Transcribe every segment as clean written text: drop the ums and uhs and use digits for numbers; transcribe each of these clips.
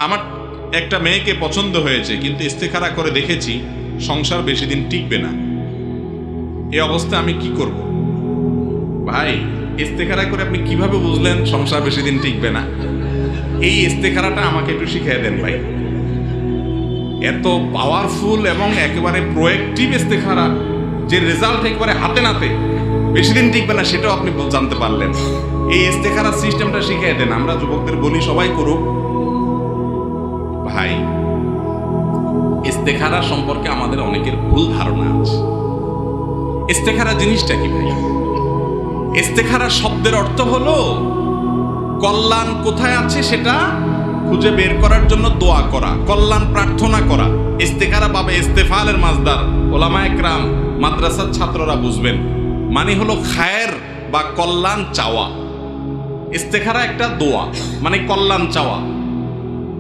আমার একটা মেয়েকে পছন্দ হয়েছে, কিন্তু ইস্তেখারা করে দেখেছি সংসার বেশি দিন টিকবে না। এই অবস্থায় আমি কি করব? ভাই, ইস্তেখারা করে আপনি কিভাবে বুঝলেন সংসার বেশি দিন টিকবে না? এই ইস্তেখারাটা আমাকে একটু শিখিয়ে দেন ভাই। এত পাওয়ারফুল এবং একেবারে প্রোয়েক্টিভ ইস্তেখারা, যে রেজাল্ট একেবারে হাতে নাতে, বেশি দিন টিকবে না সেটাও আপনি জানতে পারলেন। এই ইস্তেখারা সিস্টেমটা শিখিয়ে দেন। আমরা যুবকদের বলি সবাই করুক। ভাই, ইস্তেখারা সম্পর্কে আমাদের অনেকের ভুল ধারণা আছে। ইস্তেখারা জিনিসটা কি ভাই? ইস্তেখারা শব্দের অর্থ হলো কল্যাণ কোথায় আছে সেটা খুঁজে বের করার জন্য দোয়া করা, কল্যাণ প্রার্থনা করা। ইস্তেখারা পাবে ইস্তেফালের মাজদার, ওলামায়ে কেরাম, মাদ্রাসার ছাত্ররা বুঝবেন। মানে হলো খায়ের বা কল্যাণ চাওয়া। ইস্তেখারা একটা দোয়া, মানে কল্যাণ চাওয়া,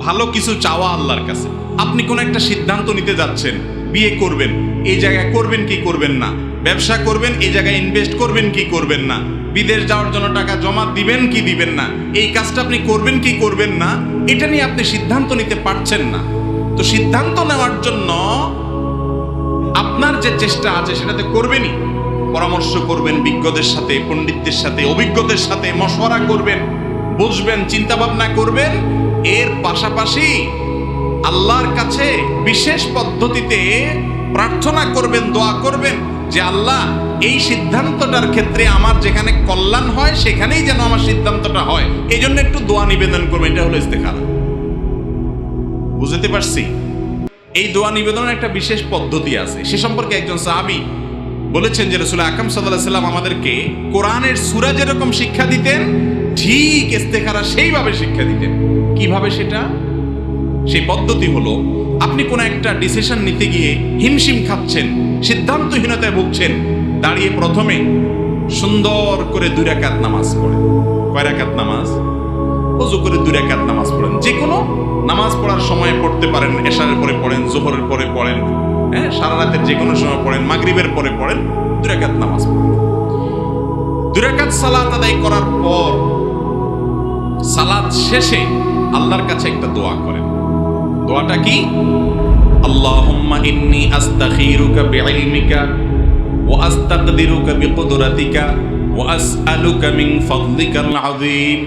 ভালো কিছু চাওয়া আল্লাহর কাছে। আপনি কোন একটা সিদ্ধান্ত নিতে যাচ্ছেন, বিয়ে করবেন, এই জায়গায় করবেন কি করবেন না, ব্যবসা করবেন, এই জায়গায় ইনভেস্ট করবেন কি করবেন না, বিদেশ যাওয়ার জন্য টাকা জমা দিবেন কি দিবেন না, এই কাজটা আপনি করবেন কি করবেন না, এটা নিয়ে আপনি সিদ্ধান্ত নিতে পারছেন না। তো সিদ্ধান্ত নেওয়ার জন্য আপনার যে চেষ্টা আছে সেটাতে করবেনই। পরামর্শ করবেন বিজ্ঞদের সাথে, পণ্ডিতদের সাথে, অভিজ্ঞদের সাথে মশওয়ারা করবেন, বুঝবেন, চিন্তা ভাবনা করবেন। এর পাশাপাশি আল্লাহর কাছে বিশেষ পদ্ধতিতে প্রার্থনা করবেন, দোয়া করবেন যে আল্লাহ, এই সিদ্ধান্তটার ক্ষেত্রে আমার যেখানে কল্যাণ হয় সেখানেই যেন আমার সিদ্ধান্তটা হয়, এই জন্য একটু দোয়া নিবেদন করবেন। এটা হলো ইস্তেখারা। বুঝতে পারছি? এই দোয়া নিবেদনের একটা বিশেষ পদ্ধতি আছে। সে সম্পর্কে একজন সাহাবী বলেছেন যে রাসূল আকরাম সাল্লাল্লাহু আলাইহি ওয়াসাল্লাম আমাদেরকে কোরআনের সূরা যেরকম শিক্ষা দিতেন, ঠিক ইস্তেখারা সেইভাবে শিক্ষা দিতেন। কিভাবে সেটা? সেই পদ্ধতি হলো, আপনি কোন একটা ডিসিশন নিতে গিয়ে হিমশিম খাচ্ছেন, সিদ্ধান্তহীনতায় ভুগছেন, দাঁড়িয়ে প্রথমে সুন্দর করে 2 রাকাত নামাজ পড়েন। কয় রাকাত নামাজ? ওযু করে 2 রাকাত নামাজ পড়েন। যে কোনো নামাজ পড়ার সময় পড়তে পারেন, এশারের পরে পড়েন, যোহরের পরে পড়েন, হ্যাঁ, সারা রাতের যে কোনো সময় পড়েন, মাগরিবের পরে পড়েন, 2 রাকাত নামাজ পড়েন। 2 রাকাত সালাত আদায় করার পর সালাত শেষে আল্লাহর কাছে একটা দোয়া করেন। দোয়াটা কি? আল্লাহুম্মা ইন্নী আস্তাখিরুকা বিইলমিকা ওয়া আস্তাকদিরুকা বিকুদরাতিকা ওয়া আসআলুকা মিন ফাদলিকাল আযীম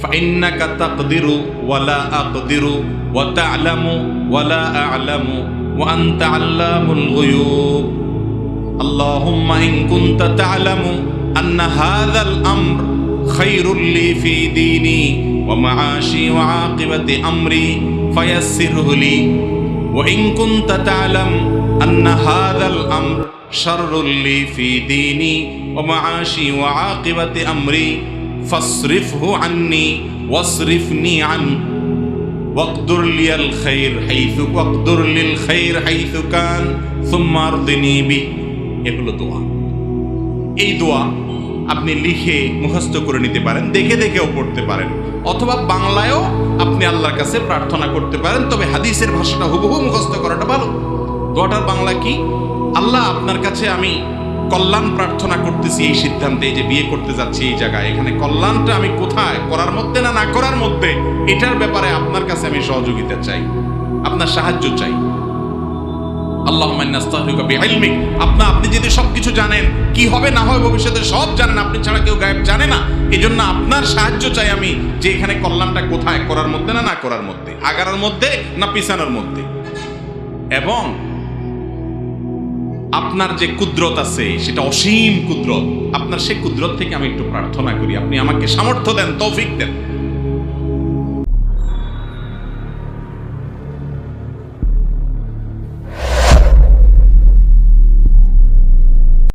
ফাইন্নাকা তাকদিরু ওয়া লা আকদিরু ওয়া তা'লামু ওয়া লা আ'লামু ওয়া আনতা আল্লামুল গুয়ুব। আল্লাহুম্মা ইন কুনতা তা'লামু আন্না হাযাল আমর খায়রুল লি ফি দীনি ওয়া মাআশি ওয়া আকিবাতি আমরি ফায়াসসিরহু লি ওয়া ইন কুনতা তা'লাম আন্না হাযাল আমর শাররুল লি ফি দীনি ওয়া মাআশি ওয়া আকিবাতি আমরি ফাসরিফহু আন্নি ওয়াসরিফনি আন ওয়াকদুর লিয়াল খায়র হাইথু ওয়াকদুর লিল খায়র হাইথু কান সুম্মা আরদিনি বি। এগুলো দোয়া। এই দোয়া আপনি লিখে মুখস্থ করে নিতে পারেন, দেখে দেখেও পড়তে পারেন, অথবা বাংলায়ও আপনি আল্লাহর কাছে প্রার্থনা করতে পারেন। তবে হাদিসের ভাষাটা হুবহু মুখস্থ করাটা ভালো। দোয়াটার বাংলা কি? আল্লাহ, আপনার কাছে আমি কল্যাণ প্রার্থনা করতেছি এই সিদ্ধান্তে, এই যে বিয়ে করতে যাচ্ছি এই জায়গায়, এখানে কল্যাণটা আমি কোথায়, করার মধ্যে না না করার মধ্যে, এটার ব্যাপারে আপনার কাছে আমি সহযোগিতা চাই, আপনার সাহায্য চাই। আল্লাহুম্মা ইন্নী আস্তাগফিরুকা বিইলমিক। আপনি যদি সবকিছু জানেন, কি হবে না হবে ভবিষ্যতে সব জানেন, আপনি ছাড়া কেউ গায়েব জানে না। এজন্য আপনার সাহায্য চাই আমি, যে এখানে কল্যাণটা কোথায়, করার মধ্যে না না করার মধ্যে, আগানোর মধ্যে না পিছানোর মধ্যে। এবং আপনার যে কুদরত আছে সেটা অসীম কুদরত, আপনার সেই কুদরত থেকে আমি একটু প্রার্থনা করি, আপনি আমাকে সামর্থ্য দেন, তৌফিক দেন।